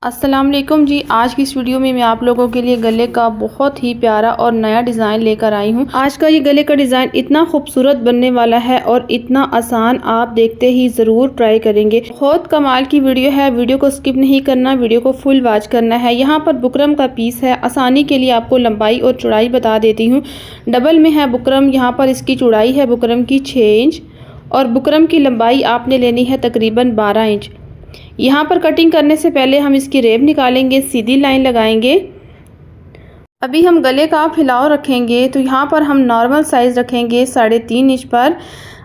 अस्सलाम वालेकुम जी। आज की इस वीडियो में मैं आप लोगों के लिए गले का बहुत ही प्यारा और नया डिज़ाइन लेकर आई हूँ। आज का ये गले का डिज़ाइन इतना खूबसूरत बनने वाला है और इतना आसान, आप देखते ही ज़रूर ट्राई करेंगे। बहुत कमाल की वीडियो है, वीडियो को स्किप नहीं करना, वीडियो को फुल वॉच करना है। यहाँ पर बुकरम का पीस है, आसानी के लिए आपको लंबाई और चौड़ाई बता देती हूँ। डबल में है बुकरम, यहाँ पर इसकी चौड़ाई है बुकरम की 6 इंच और बुकरम की लंबाई आपने लेनी है तकरीबन 12 इंच। यहाँ पर कटिंग करने से पहले हम इसकी रेब निकालेंगे, सीधी लाइन लगाएंगे। अभी हम गले का फैलाव रखेंगे तो यहाँ पर हम नॉर्मल साइज़ रखेंगे 3.5 इंच पर।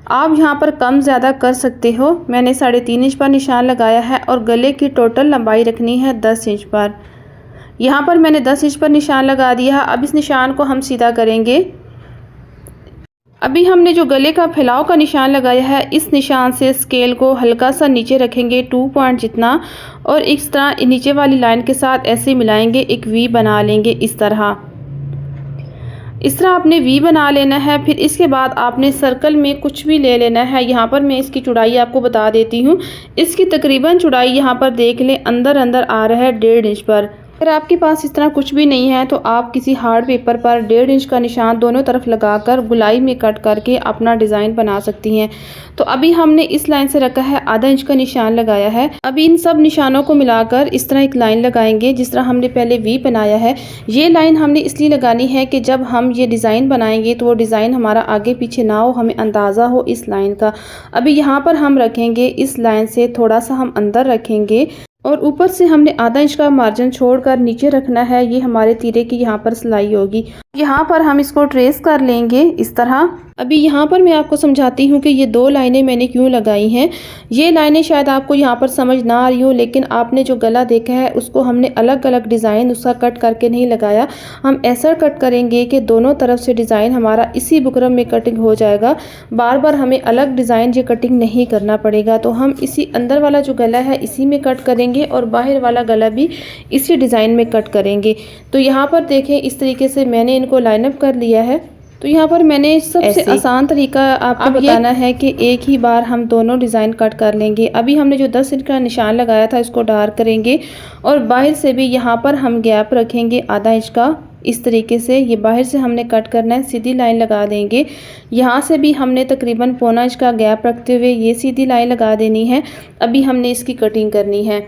आप यहाँ पर कम ज़्यादा कर सकते हो। मैंने 3.5 इंच पर निशान लगाया है और गले की टोटल लंबाई रखनी है 10 इंच पर। यहाँ पर मैंने 10 इंच पर निशान लगा दिया। अब इस निशान को हम सीधा करेंगे। अभी हमने जो गले का फैलाव का निशान लगाया है, इस निशान से स्केल को हल्का सा नीचे रखेंगे 2 पॉइंट जितना, और इस तरह नीचे वाली लाइन के साथ ऐसे मिलाएंगे, एक वी बना लेंगे। इस तरह आपने वी बना लेना है। फिर इसके बाद आपने सर्कल में कुछ भी ले लेना है। यहाँ पर मैं इसकी चौड़ाई आपको बता देती हूँ। इसकी तकरीबन चौड़ाई यहाँ पर देख लें, अंदर आ रहा है 1.5 इंच पर। अगर आपके पास इस तरह कुछ भी नहीं है तो आप किसी हार्ड पेपर पर 1.5 इंच का निशान दोनों तरफ लगाकर गुलाई में कट करके अपना डिज़ाइन बना सकती हैं। तो अभी हमने इस लाइन से रखा है आधा इंच का निशान लगाया है। अभी इन सब निशानों को मिलाकर इस तरह एक लाइन लगाएंगे, जिस तरह हमने पहले वी बनाया है। ये लाइन हमने इसलिए लगानी है कि जब हम ये डिज़ाइन बनाएंगे तो वो डिज़ाइन हमारा आगे पीछे ना हो, हमें अंदाज़ा हो इस लाइन का। अभी यहाँ पर हम रखेंगे, इस लाइन से थोड़ा सा हम अंदर रखेंगे और ऊपर से हमने आधा इंच का मार्जिन छोड़कर नीचे रखना है। ये हमारे तीरे की यहाँ पर सिलाई होगी। यहाँ पर हम इसको ट्रेस कर लेंगे इस तरह। अभी यहाँ पर मैं आपको समझाती हूँ कि ये 2 लाइनें मैंने क्यों लगाई हैं। ये लाइनें शायद आपको यहाँ पर समझ ना आ रही हो, लेकिन आपने जो गला देखा है उसको हमने अलग अलग डिज़ाइन उसका कट करके नहीं लगाया। हम ऐसा कट करेंगे कि दोनों तरफ से डिज़ाइन हमारा इसी बुकरम में कटिंग हो जाएगा। बार बार हमें अलग डिज़ाइन ये कटिंग नहीं करना पड़ेगा। तो हम इसी अंदर वाला जो गला है इसी में कट करेंगे और बाहर वाला गला भी इसी डिज़ाइन में कट करेंगे। तो यहाँ पर देखें, इस तरीके से मैंने इनको लाइन अप कर लिया है। तो यहाँ पर मैंने सबसे आसान तरीका आपको बताना है कि एक ही बार हम दोनों डिज़ाइन कट कर लेंगे। अभी हमने जो 10 इंच का निशान लगाया था इसको डार्क करेंगे और बाहर से भी यहाँ पर हम गैप रखेंगे आधा इंच का। इस तरीके से ये बाहर से हमने कट करना है, सीधी लाइन लगा देंगे। यहाँ से भी हमने तकरीबन पौना इंच का गैप रखते हुए ये सीधी लाइन लगा देनी है। अभी हमने इसकी कटिंग करनी है।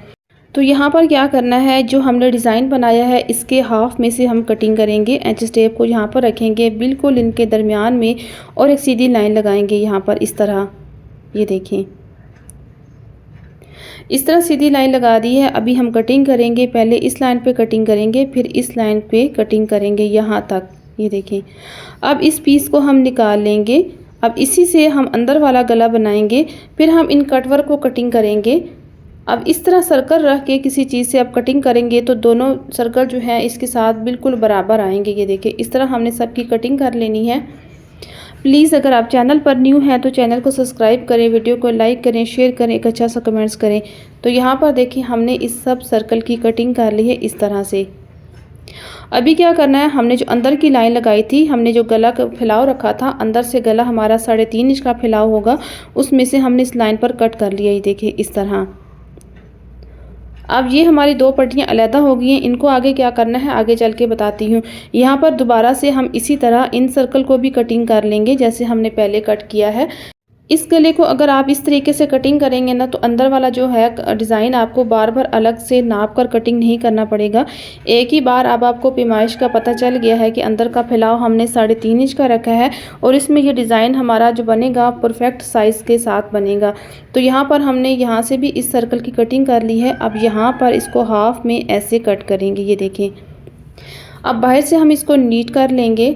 तो यहाँ पर क्या करना है, जो हमने डिज़ाइन बनाया है इसके हाफ में से हम कटिंग करेंगे। एच स्टेप को यहाँ पर रखेंगे बिल्कुल इनके दरमियान में और एक सीधी लाइन लगाएंगे यहाँ पर इस तरह। ये देखें, इस तरह सीधी लाइन लगा दी है। अभी हम कटिंग करेंगे, पहले इस लाइन पे कटिंग करेंगे, फिर इस लाइन पे कटिंग करेंगे यहाँ तक। ये देखें, अब इस पीस को हम निकाल लेंगे। अब इसी से हम अंदर वाला गला बनाएंगे, फिर हम इन कटवर्क को कटिंग करेंगे। अब इस तरह सर्कल रख के किसी चीज़ से आप कटिंग करेंगे तो दोनों सर्कल जो हैं इसके साथ बिल्कुल बराबर आएंगे। ये देखिए, इस तरह हमने सबकी कटिंग कर लेनी है। प्लीज़ अगर आप चैनल पर न्यू हैं तो चैनल को सब्सक्राइब करें, वीडियो को लाइक करें, शेयर करें, एक अच्छा सा कमेंट्स करें। तो यहाँ पर देखिए, हमने इस सब सर्कल की कटिंग कर ली है इस तरह से। अभी क्या करना है, हमने जो अंदर की लाइन लगाई थी, हमने जो गला का फैलाव रखा था, अंदर से गला हमारा 3.5 इंच का फैलाव होगा, उसमें से हमने इस लाइन पर कट कर लिया। ये देखिए इस तरह। अब ये हमारी 2 पट्टियाँ अलहदा हो गई हैं। इनको आगे क्या करना है आगे चल के बताती हूँ। यहाँ पर दोबारा से हम इसी तरह इन सर्कल को भी कटिंग कर लेंगे जैसे हमने पहले कट किया है। इस गले को अगर आप इस तरीके से कटिंग करेंगे ना तो अंदर वाला जो है डिज़ाइन आपको बार बार अलग से नाप कर कटिंग नहीं करना पड़ेगा। एक ही बार अब आपको पैमाइश का पता चल गया है कि अंदर का फैलाव हमने 3.5 इंच का रखा है और इसमें ये डिज़ाइन हमारा जो बनेगा परफेक्ट साइज़ के साथ बनेगा। तो यहाँ पर हमने यहाँ से भी इस सर्कल की कटिंग कर ली है। अब यहाँ पर इसको हाफ में ऐसे कट करेंगे। ये देखें, अब बाहर से हम इसको नीट कर लेंगे।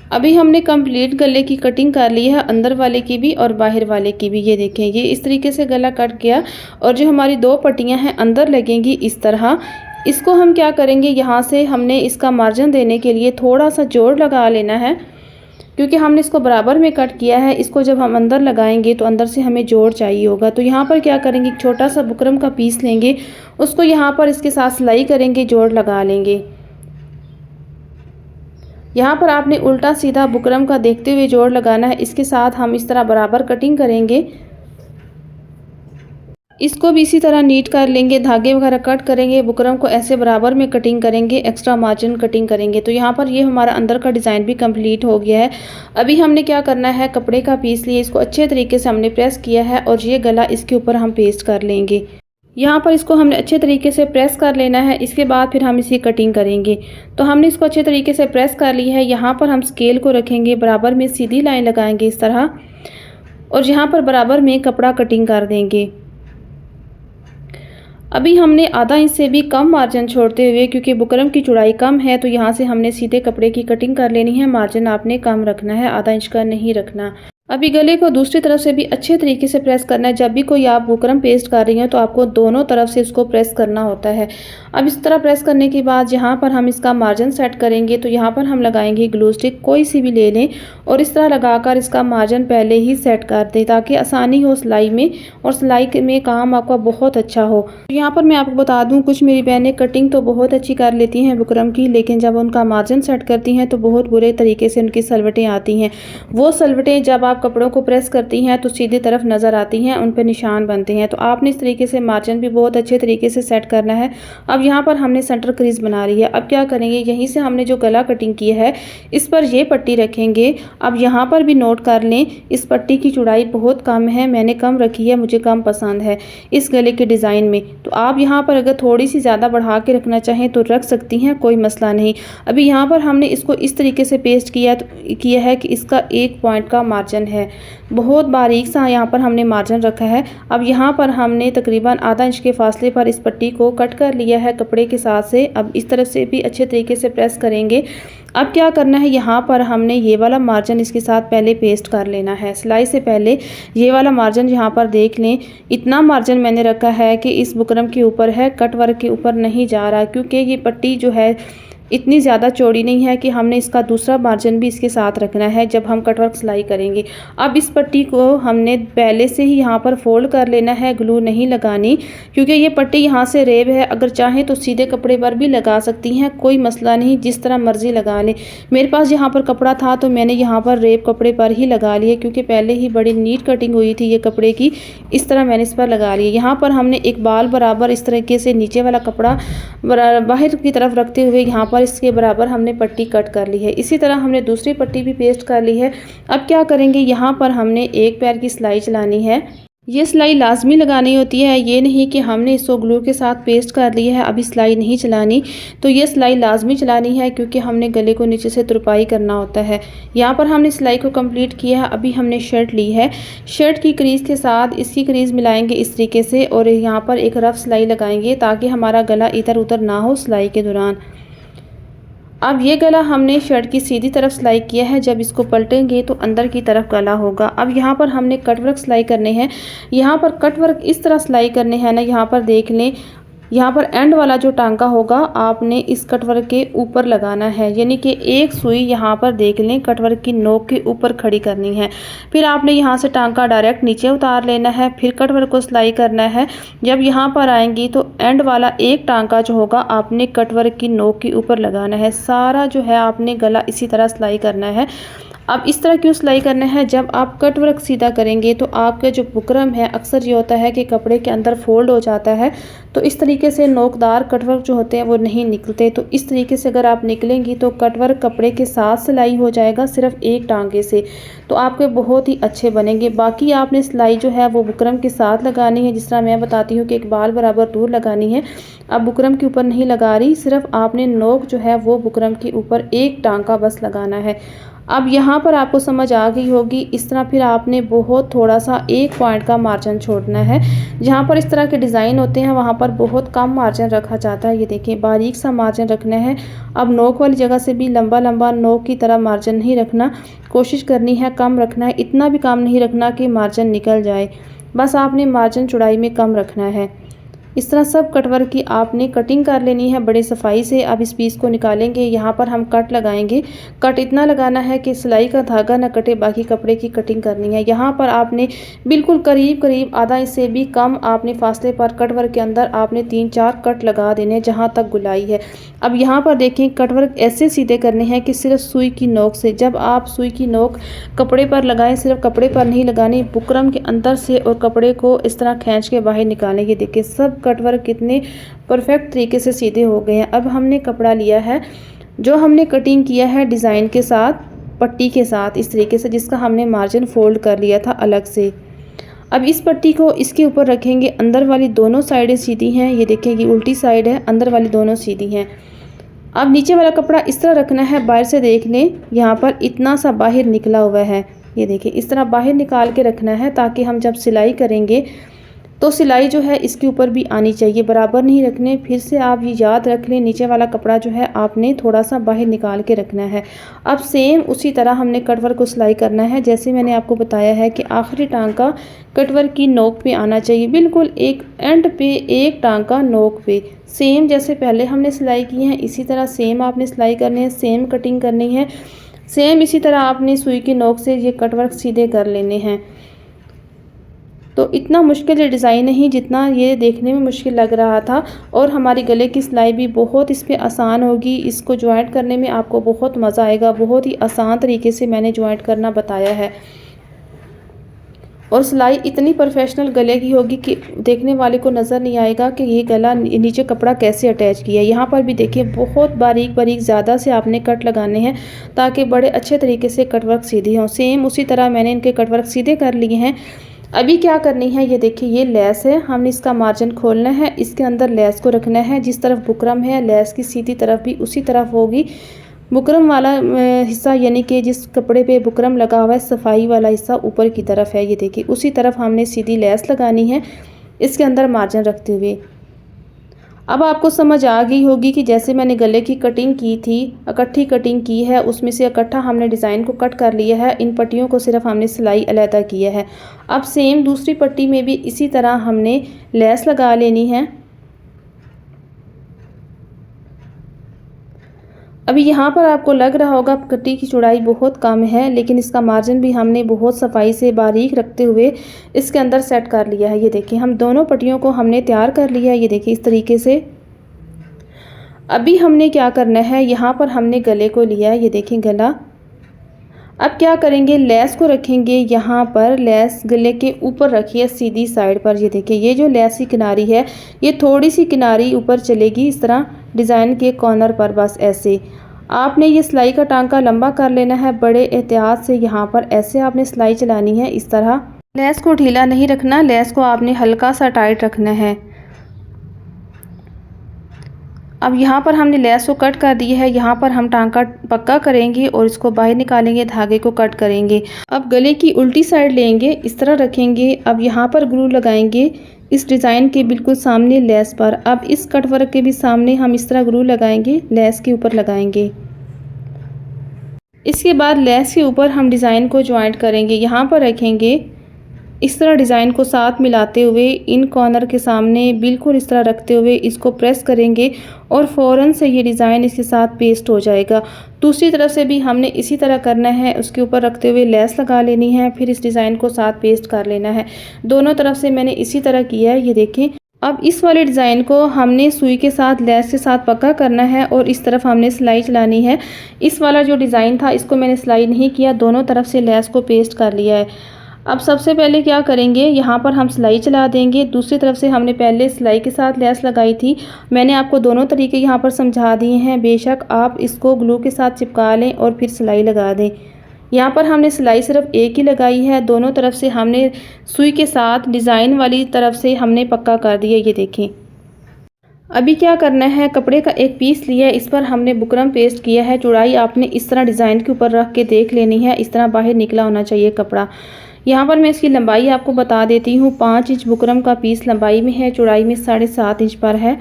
अभी हमने कंप्लीट गले की कटिंग कर ली है, अंदर वाले की भी और बाहर वाले की भी। ये देखें, ये इस तरीके से गला कट गया और जो हमारी 2 पट्टियां हैं अंदर लगेंगी इस तरह। इसको हम क्या करेंगे, यहाँ से हमने इसका मार्जिन देने के लिए थोड़ा सा जोड़ लगा लेना है, क्योंकि हमने इसको बराबर में कट किया है। इसको जब हम अंदर लगाएंगे तो अंदर से हमें जोड़ चाहिए होगा। तो यहाँ पर क्या करेंगे, एक छोटा सा बुकरम का पीस लेंगे, उसको यहाँ पर इसके साथ सिलाई करेंगे, जोड़ लगा लेंगे। यहाँ पर आपने उल्टा सीधा बुकरम का देखते हुए जोड़ लगाना है। इसके साथ हम इस तरह बराबर कटिंग करेंगे। इसको भी इसी तरह नीट कर लेंगे, धागे वगैरह कट करेंगे, बुकरम को ऐसे बराबर में कटिंग करेंगे, एक्स्ट्रा मार्जिन कटिंग करेंगे। तो यहाँ पर ये हमारा अंदर का डिज़ाइन भी कंप्लीट हो गया है। अभी हमने क्या करना है, कपड़े का पीस लिए, इसको अच्छे तरीके से हमने प्रेस किया है और ये गला इसके ऊपर हम पेस्ट कर लेंगे। यहाँ पर इसको हमने अच्छे तरीके से प्रेस कर लेना है। इसके बाद फिर हम इसी कटिंग करेंगे। तो हमने इसको अच्छे तरीके से प्रेस कर ली है। यहाँ पर हम स्केल को रखेंगे, बराबर में सीधी लाइन लगाएंगे इस तरह, और यहाँ पर बराबर में कपड़ा कटिंग कर देंगे। अभी हमने आधा इंच से भी कम मार्जिन छोड़ते हुए, क्योंकि बुकरम की चौड़ाई कम है तो यहाँ से हमने सीधे कपड़े की कटिंग कर लेनी है। मार्जिन आपने कम रखना है, आधा इंच का नहीं रखना। अभी गले को दूसरी तरफ से भी अच्छे तरीके से प्रेस करना है। जब भी कोई आप बुकरम पेस्ट कर रही हैं तो आपको दोनों तरफ से इसको प्रेस करना होता है। अब इस तरह प्रेस करने के बाद यहाँ पर हम इसका मार्जिन सेट करेंगे। तो यहाँ पर हम लगाएंगे ग्लू स्टिक, कोई सी भी ले लें, और इस तरह लगाकर इसका मार्जिन पहले ही सेट कर दें ताकि आसानी हो सिलाई में, और सिलाई में काम आपका बहुत अच्छा हो। यहाँ पर मैं आपको बता दूँ, कुछ मेरी बहनें कटिंग तो बहुत अच्छी कर लेती हैं बुकरम की, लेकिन जब उनका मार्जिन सेट करती हैं तो बहुत बुरे तरीके से उनकी सलवटें आती हैं। वो सलवटें जब आप कपड़ों को प्रेस करती हैं तो सीधी तरफ नज़र आती हैं, उन पर निशान बनते हैं। तो आपने इस तरीके से मार्जिन भी बहुत अच्छे तरीके से सेट करना है। अब यहाँ पर हमने सेंटर क्रीज बना रही है। अब क्या करेंगे, यहीं से हमने जो गला कटिंग किया है इस पर ये पट्टी रखेंगे। अब यहाँ पर भी नोट कर लें, इस पट्टी की चौड़ाई बहुत कम है, मैंने कम रखी है, मुझे कम पसंद है इस गले के डिज़ाइन में। तो आप यहाँ पर अगर थोड़ी सी ज़्यादा बढ़ा के रखना चाहें तो रख सकती हैं, कोई मसला नहीं। अभी यहाँ पर हमने इसको इस तरीके से पेस्ट किया है कि इसका 1 पॉइंट का मार्जिन है, बहुत बारीक सा यहाँ पर हमने मार्जिन रखा है। अब यहाँ पर हमने तकरीबन आधा इंच के फासले पर इस पट्टी को कट कर लिया है कपड़े के साथ से। अब इस तरफ से भी अच्छे तरीके से प्रेस करेंगे। अब क्या करना है, यहाँ पर हमने ये वाला मार्जिन इसके साथ पहले पेस्ट कर लेना है। सिलाई से पहले ये वाला मार्जिन यहाँ पर देख लें, इतना मार्जिन मैंने रखा है कि इस बुकरम के ऊपर है, कट वर्क के ऊपर नहीं जा रहा, क्योंकि ये पट्टी जो है इतनी ज़्यादा चौड़ी नहीं है कि हमने इसका दूसरा मार्जिन भी इसके साथ रखना है जब हम कटवर्क सिलाई करेंगे। अब इस पट्टी को हमने पहले से ही यहाँ पर फोल्ड कर लेना है, ग्लू नहीं लगानी, क्योंकि ये पट्टी यहाँ से रेब है। अगर चाहें तो सीधे कपड़े पर भी लगा सकती हैं, कोई मसला नहीं, जिस तरह मर्जी लगा लें। मेरे पास यहाँ पर कपड़ा था तो मैंने यहाँ पर रेब कपड़े पर ही लगा लिए, क्योंकि पहले ही बड़ी नीट कटिंग हुई थी ये कपड़े की। इस तरह मैंने इस पर लगा लिया। यहाँ पर हमने एक बाल बराबर इस तरीके से नीचे वाला कपड़ा बाहर की तरफ रखते हुए यहाँ पर इसके बराबर हमने पट्टी कट कर ली है। इसी तरह हमने दूसरी पट्टी भी पेस्ट कर ली है। अब क्या करेंगे, यहाँ पर हमने एक पैर की सिलाई चलानी है। ये सिलाई लाजमी लगानी होती है, ये नहीं कि हमने इसको ग्लू के साथ पेस्ट कर ली है अभी सिलाई नहीं चलानी। तो ये सिलाई लाजमी चलानी है, क्योंकि हमने गले को नीचे से तुरपाई करना होता है। यहाँ पर हमने सिलाई को कंप्लीट किया है। अभी हमने शर्ट ली है, शर्ट की क्रीज के साथ इसकी क्रीज मिलाएंगे इस तरीके से, और यहाँ पर एक रफ सिलाई लगाएंगे ताकि हमारा गला इधर उधर ना हो सिलाई के दौरान। अब ये गला हमने शर्ट की सीधी तरफ सिलाई किया है, जब इसको पलटेंगे तो अंदर की तरफ गला होगा। अब यहाँ पर हमने कटवर्क सिलाई करने हैं। यहाँ पर कटवर्क इस तरह सिलाई करने हैं ना, यहाँ पर देख लें, यहाँ पर एंड वाला जो टांका होगा आपने इस कटवर्क के ऊपर लगाना है, यानी कि एक सुई यहाँ पर देख लें कटवर्क की नोक के ऊपर खड़ी करनी है। फिर आपने यहाँ से टांका डायरेक्ट नीचे उतार लेना है, फिर कटवर्क को सिलाई करना है। जब यहाँ पर आएंगी तो एंड वाला एक टांका जो होगा आपने कटवर्क की नोक के ऊपर लगाना है। सारा जो है आपने गला इसी तरह सिलाई करना है। अब इस तरह क्यों सिलाई करना है, जब आप कट वर्क सीधा करेंगे तो आपका जो बुकरम है अक्सर ये होता है कि कपड़े के अंदर फोल्ड हो जाता है, तो इस तरीके से नोकदार कटवर्क जो होते हैं वो नहीं निकलते। तो इस तरीके से अगर आप निकलेंगी तो कटवर्क कपड़े के साथ सिलाई हो जाएगा सिर्फ एक टांगे से, तो आपके बहुत ही अच्छे बनेंगे। बाकी आपने सिलाई जो है वो बुकरम के साथ लगानी है, जिस तरह मैं बताती हूँ कि एक बाल बराबर दूर लगानी है। अब बुकरम के ऊपर नहीं लगा रही, सिर्फ आपने नोक जो है वो बुकरम के ऊपर एक टांका बस लगाना है। अब यहाँ पर आपको समझ आ गई होगी। इस तरह फिर आपने बहुत थोड़ा सा 1 पॉइंट का मार्जिन छोड़ना है। जहाँ पर इस तरह के डिज़ाइन होते हैं वहाँ पर बहुत कम मार्जिन रखा जाता है। ये देखिए बारीक सा मार्जिन रखना है। अब नोक वाली जगह से भी लंबा लंबा नोक की तरह मार्जिन नहीं रखना, कोशिश करनी है कम रखना है। इतना भी कम नहीं रखना कि मार्जिन निकल जाए, बस आपने मार्जिन चौड़ाई में कम रखना है। इस तरह सब कटवर्क की आपने कटिंग कर लेनी है बड़े सफाई से। अब इस पीस को निकालेंगे, यहाँ पर हम कट लगाएंगे। कट इतना लगाना है कि सिलाई का धागा ना कटे, बाकी कपड़े की कटिंग करनी है। यहाँ पर आपने बिल्कुल करीब करीब आधा इंच से भी कम आपने फासले पर कटवर्क के अंदर आपने 3-4 कट लगा देने जहाँ तक गुलाई है। अब यहाँ पर देखें, कटवर्क ऐसे सीधे करने हैं कि सिर्फ सुई की नोक से। जब आप सुई की नोक कपड़े पर लगाएं, सिर्फ कपड़े पर नहीं लगानी, बुकरम के अंदर से और कपड़े को इस तरह खींच के बाहर निकालेंगे। देखिए सब कटवर्क कितने परफेक्ट तरीके से सीधे हो गए हैं। अब हमने कपड़ा लिया है जो हमने कटिंग किया है डिज़ाइन के साथ, पट्टी के साथ इस तरीके से, जिसका हमने मार्जिन फोल्ड कर लिया था अलग से। अब इस पट्टी को इसके ऊपर रखेंगे। अंदर वाली दोनों साइडें सीधी हैं, ये देखिए ये उल्टी साइड है, अंदर वाली दोनों सीधी हैं। अब नीचे वाला कपड़ा इस तरह रखना है, बाहर से देख लें यहाँ पर इतना सा बाहर निकला हुआ है, ये देखिए इस तरह बाहर निकाल के रखना है ताकि हम जब सिलाई करेंगे तो सिलाई जो है इसके ऊपर भी आनी चाहिए, बराबर नहीं रखने। फिर से आप ये याद रख लें, नीचे वाला कपड़ा जो है आपने थोड़ा सा बाहर निकाल के रखना है। अब सेम उसी तरह हमने कटवर्क को सिलाई करना है, जैसे मैंने आपको बताया है कि आखिरी टांका कटवर्क की नोक पे आना चाहिए, बिल्कुल एक एंड पे एक टांका नोक पे। सेम जैसे पहले हमने सिलाई की है इसी तरह सेम आपने सिलाई करनी है, सेम कटिंग करनी है, सेम इसी तरह आपने सुई की नोक से ये कटवर्क सीधे कर लेने हैं। तो इतना मुश्किल ये डिज़ाइन नहीं जितना ये देखने में मुश्किल लग रहा था, और हमारी गले की सिलाई भी बहुत इस पर आसान होगी। इसको ज्वाइंट करने में आपको बहुत मज़ा आएगा, बहुत ही आसान तरीके से मैंने ज्वाइंट करना बताया है। और सिलाई इतनी प्रोफेशनल गले की होगी कि देखने वाले को नज़र नहीं आएगा कि ये गला नीचे कपड़ा कैसे अटैच किया है। यहाँ पर भी देखिए बहुत बारीक बारीक ज़्यादा से आपने कट लगाने हैं ताकि बड़े अच्छे तरीके से कटवर्क सीधे हों। सेम उसी तरह मैंने इनके कटवर्क सीधे कर लिए हैं। अभी क्या करनी है, ये देखिए ये लेस है, हमने इसका मार्जिन खोलना है, इसके अंदर लेस को रखना है। जिस तरफ बुकरम है लेस की सीधी तरफ भी उसी तरफ होगी। बुकरम वाला हिस्सा यानी कि जिस कपड़े पे बुकरम लगा हुआ है सफाई वाला हिस्सा ऊपर की तरफ है, ये देखिए उसी तरफ हमने सीधी लेस लगानी है इसके अंदर मार्जिन रखते हुए। अब आपको समझ आ गई होगी कि जैसे मैंने गले की कटिंग की थी, इकट्ठी कटिंग की है, उसमें से इकट्ठा हमने डिज़ाइन को कट कर लिया है। इन पट्टियों को सिर्फ हमने सिलाई अलहदा किया है। अब सेम दूसरी पट्टी में भी इसी तरह हमने लेस लगा लेनी है। अभी यहाँ पर आपको लग रहा होगा पट्टी की चौड़ाई बहुत कम है, लेकिन इसका मार्जिन भी हमने बहुत सफाई से बारीक रखते हुए इसके अंदर सेट कर लिया है। ये देखिए हम दोनों पट्टियों को हमने तैयार कर लिया है, ये देखिए इस तरीके से। अभी हमने क्या करना है, यहाँ पर हमने गले को लिया है, ये देखें गला। अब क्या करेंगे, लेस को रखेंगे यहाँ पर, लेस गले के ऊपर रखिए सीधी साइड पर। ये देखिए ये जो लेस की किनारी है ये थोड़ी सी किनारी ऊपर चलेगी इस तरह डिज़ाइन के कॉर्नर पर, बस ऐसे। आपने ये सिलाई का टांका लंबा कर लेना है बड़े एहतियात से, यहाँ पर ऐसे आपने सिलाई चलानी है इस तरह। लेस को ढीला नहीं रखना, लेस को आपने हल्का सा टाइट रखना है। अब यहाँ पर हमने लेस को कट कर दी है, यहाँ पर हम टांका पक्का करेंगे और इसको बाहर निकालेंगे, धागे को कट करेंगे। अब गले की उल्टी साइड लेंगे, इस तरह रखेंगे। अब यहाँ पर ग्लू लगाएंगे इस डिज़ाइन के बिल्कुल सामने लेस पर। अब इस कट वर्क के भी सामने हम इस तरह ग्लू लगाएंगे, लेस के ऊपर लगाएंगे। इसके बाद लेस के ऊपर हम डिज़ाइन को ज्वाइंट करेंगे, यहाँ पर रखेंगे। इस तरह डिज़ाइन को साथ मिलाते हुए इन कॉर्नर के सामने बिल्कुल इस तरह रखते हुए इसको प्रेस करेंगे और फ़ौरन से ये डिज़ाइन इसके साथ पेस्ट हो जाएगा। दूसरी तरफ से भी हमने इसी तरह करना है, उसके ऊपर रखते हुए लेस लगा लेनी है, फिर इस डिज़ाइन को साथ पेस्ट कर लेना है। दोनों तरफ से मैंने इसी तरह किया है, ये देखें। अब इस वाले डिज़ाइन को हमने सुई के साथ लेस के साथ पक्का करना है और इस तरफ हमने सिलाई चलानी है। इस वाला जो डिज़ाइन था इसको मैंने सिलाई नहीं किया, दोनों तरफ से लेस को पेस्ट कर लिया है। अब सबसे पहले क्या करेंगे, यहाँ पर हम सिलाई चला देंगे। दूसरी तरफ से हमने पहले सिलाई के साथ लेस लगाई थी। मैंने आपको दोनों तरीके यहाँ पर समझा दिए हैं, बेशक आप इसको ग्लू के साथ चिपका लें और फिर सिलाई लगा दें। यहाँ पर हमने सिलाई सिर्फ एक ही लगाई है, दोनों तरफ से हमने सुई के साथ डिज़ाइन वाली तरफ से हमने पक्का कर दिया, ये देखें। अभी क्या करना है, कपड़े का एक पीस लिया है, इस पर हमने बुकरम पेस्ट किया है। चौड़ाई आपने इस तरह डिज़ाइन के ऊपर रख के देख लेनी है, इस तरह बाहर निकला होना चाहिए कपड़ा। यहाँ पर मैं इसकी लंबाई आपको बता देती हूँ। 5 इंच बुकरम का पीस लंबाई में है, चौड़ाई में 7.5 इंच पर है।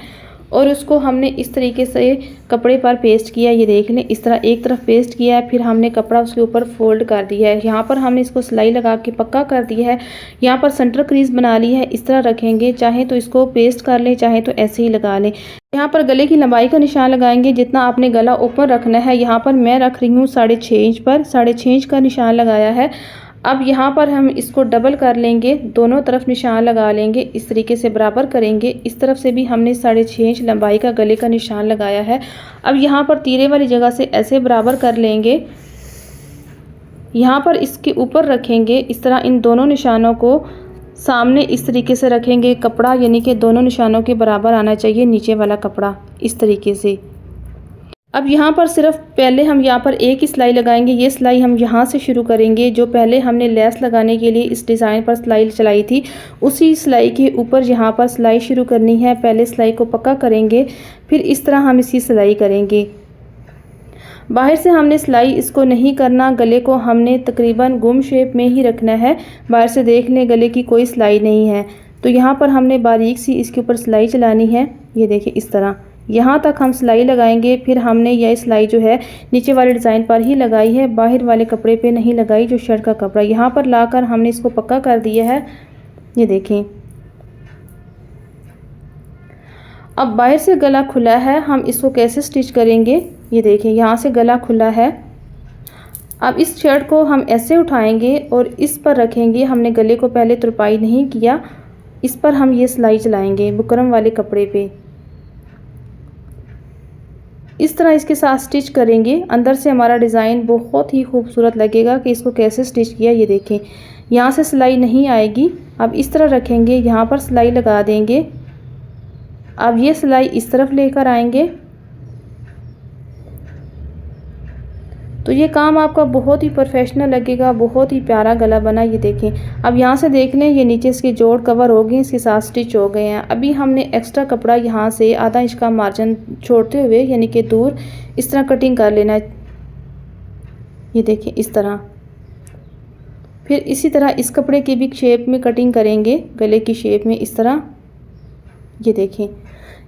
और उसको हमने इस तरीके से कपड़े पर पेस्ट किया। ये देख लें, इस तरह एक तरफ पेस्ट किया है, फिर हमने कपड़ा उसके ऊपर फोल्ड कर दिया है। यहाँ पर हमने इसको सिलाई लगा के पक्का कर दिया है। यहाँ पर सेंटर क्रीज बना ली है, इस तरह रखेंगे, चाहे तो इसको पेस्ट कर लें, चाहे तो ऐसे ही लगा लें। यहाँ पर गले की लंबाई का निशान लगाएंगे, जितना आपने गला ऊपर रखना है। यहाँ पर मैं रख रही हूँ 6.5 इंच पर, 6.5 इंच का निशान लगाया है। अब यहाँ पर हम इसको डबल कर लेंगे, दोनों तरफ निशान लगा लेंगे, इस तरीके से बराबर करेंगे। इस तरफ से भी हमने 6.5 इंच लंबाई का गले का निशान लगाया है। अब यहाँ पर तीरे वाली जगह से ऐसे बराबर कर लेंगे, यहाँ पर इसके ऊपर रखेंगे। इस तरह इन दोनों निशानों को सामने इस तरीके से रखेंगे। कपड़ा यानी कि दोनों निशानों के बराबर आना चाहिए, नीचे वाला कपड़ा इस तरीके से। अब यहाँ पर सिर्फ पहले हम यहाँ पर एक ही सिलाई लगाएंगे। ये सिलाई हम यहाँ से शुरू करेंगे, जो पहले हमने लेस लगाने के लिए इस डिज़ाइन पर सिलाई चलाई थी, उसी सिलाई के ऊपर यहाँ पर सिलाई शुरू करनी है। पहले सिलाई को पक्का करेंगे, फिर इस तरह हम इसकी सिलाई करेंगे। बाहर से हमने सिलाई इसको नहीं करना, गले को हमने तकरीबन गुम शेप में ही रखना है। बाहर से देख लें गले की कोई सिलाई नहीं है, तो यहाँ पर हमने बारीक सी इसके ऊपर सिलाई चलानी है। ये देखिए इस तरह यहाँ तक हम सिलाई लगाएंगे। फिर हमने यह सिलाई जो है नीचे वाले डिज़ाइन पर ही लगाई है, बाहर वाले कपड़े पे नहीं लगाई, जो शर्ट का कपड़ा। यहाँ पर लाकर हमने इसको पक्का कर दिया है। ये देखें, अब बाहर से गला खुला है, हम इसको कैसे स्टिच करेंगे। ये देखें, यहाँ से गला खुला है। अब इस शर्ट को हम ऐसे उठाएंगे और इस पर रखेंगे। हमने गले को पहले तुरपाई नहीं किया, इस पर हम ये सिलाई चलाएंगे बुकरम वाले कपड़े पे। इस तरह इसके साथ स्टिच करेंगे। अंदर से हमारा डिज़ाइन बहुत ही खूबसूरत लगेगा कि इसको कैसे स्टिच किया। ये देखें, यहाँ से सिलाई नहीं आएगी। अब इस तरह रखेंगे, यहाँ पर सिलाई लगा देंगे। अब ये सिलाई इस तरफ लेकर आएंगे, तो ये काम आपका बहुत ही प्रोफेशनल लगेगा, बहुत ही प्यारा गला बना। ये देखें, अब यहाँ से देख लें, ये नीचे इसके जोड़ कवर हो गए, इसके साथ स्टिच हो गए हैं। अभी हमने एक्स्ट्रा कपड़ा यहाँ से आधा इंच का मार्जिन छोड़ते हुए, यानी कि दूर, इस तरह कटिंग कर लेना है। ये देखें इस तरह। फिर इसी तरह इस कपड़े की भी शेप में कटिंग करेंगे, गले की शेप में इस तरह। ये देखें,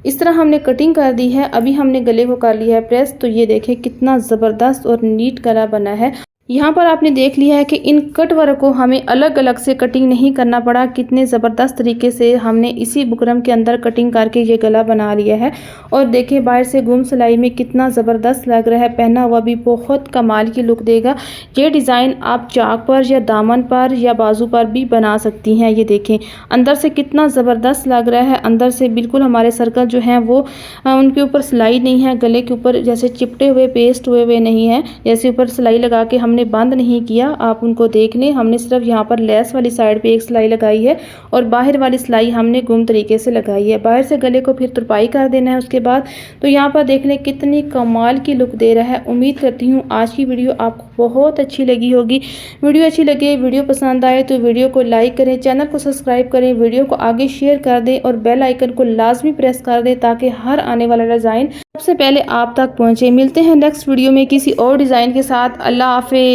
इस तरह हमने कटिंग कर दी है। अभी हमने गले को कर लिया है प्रेस, तो ये देखें कितना ज़बरदस्त और नीट गला बना है। यहाँ पर आपने देख लिया है कि इन कट वर्क को हमें अलग अलग से कटिंग नहीं करना पड़ा, कितने ज़बरदस्त तरीके से हमने इसी बुकरम के अंदर कटिंग करके ये गला बना लिया है। और देखिए बाहर से गुम सिलाई में कितना ज़बरदस्त लग रहा है, पहना हुआ भी बहुत कमाल की लुक देगा। ये डिज़ाइन आप चाक पर या दामन पर या बाजू पर भी बना सकती हैं। ये देखें अंदर से कितना ज़बरदस्त लग रहा है, अंदर से बिल्कुल हमारे सर्कल जो हैं वो उनके ऊपर सिलाई नहीं है, गले के ऊपर जैसे चिपटे हुए पेस्ट हुए नहीं है, जैसे ऊपर सिलाई लगा के हमने बंद नहीं किया। आप उनको देख लें, हमने सिर्फ यहाँ पर लेस वाली साइड पे एक सिलाई लगाई है और बाहर वाली सिलाई हमने गुम तरीके से लगाई है। बाहर से गले को फिर तुरपाई कर देना है उसके बाद। तो यहाँ पर देख लें कितनी कमाल की लुक दे रहा है। उम्मीद करती हूँ आज की वीडियो आपको बहुत अच्छी लगी होगी। वीडियो अच्छी लगे, वीडियो पसंद आए तो वीडियो को लाइक करें, चैनल को सब्सक्राइब करें, वीडियो को आगे शेयर कर दें और बेल आइकन को लाजमी प्रेस कर दें, ताकि हर आने वाला डिज़ाइन सबसे पहले आप तक पहुँचे। मिलते हैं नेक्स्ट वीडियो में किसी और डिज़ाइन के साथ। अल्लाह हाफिज़।